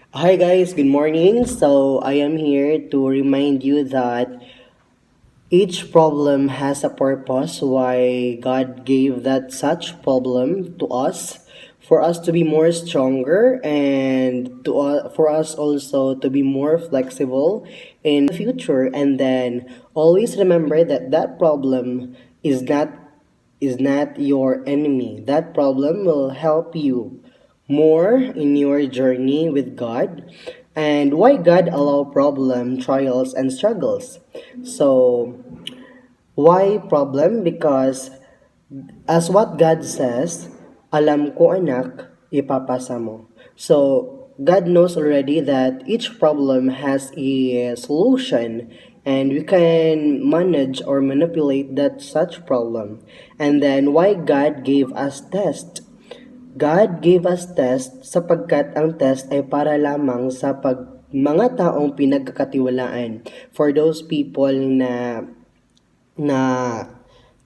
Hi guys, good morning. So I am here to remind you that each problem has a purpose why God gave that such problem to us for us to be more stronger and for us also to be more flexible in the future, and then always remember that that problem is not your enemy. That problem will help you more in your journey with God, and why God allow problem, trials, and struggles. So why problem? Because as what God says, alam ko anak, ipapasa mo. So God knows already that each problem has a solution, and we can manage or manipulate that such problem. And then why God gave us test? God gave us test sapagkat ang test ay para lamang sa mga taong pinagkakatiwalaan, for those people na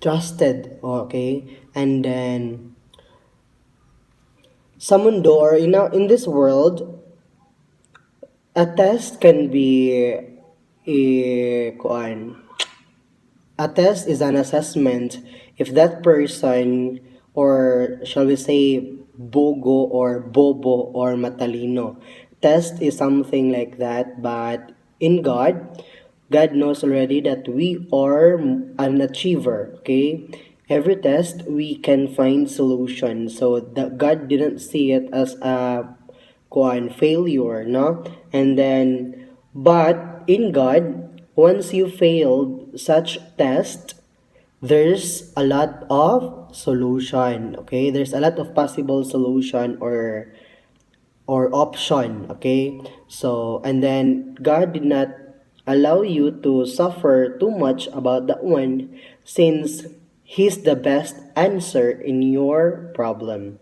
trusted, okay? And then sa mundo or in this world, a test can be kuan. A test is an assessment if that person, or shall we say bogo or bobo or matalino. Test is something like that, but in God knows already that we are an achiever, okay? Every test we can find solution. So that God didn't see it as a failure, no? And then, but in God, once you failed such test, there's a lot of solution, okay? There's a lot of possible solution or option, okay? So, and then God did not allow you to suffer too much about that one, since He's the best answer in your problem.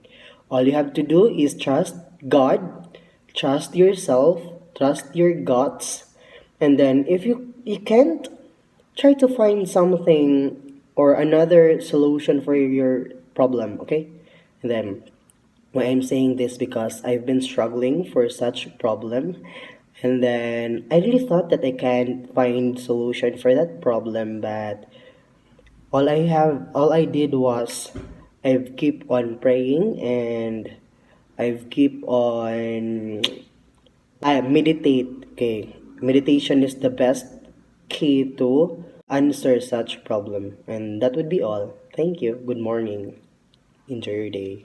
All you have to do is trust God, trust yourself, trust your guts, and then if you can't, try to find something or another solution for your problem, okay? And then why I'm saying this, because I've been struggling for such problem, and then I really thought that I can find solution for that problem, but all I did was I've keep on praying, and I've keep on I meditate. Okay, meditation is the best key to answer such problem, and that would be all. Thank you. Good morning. Enjoy your day.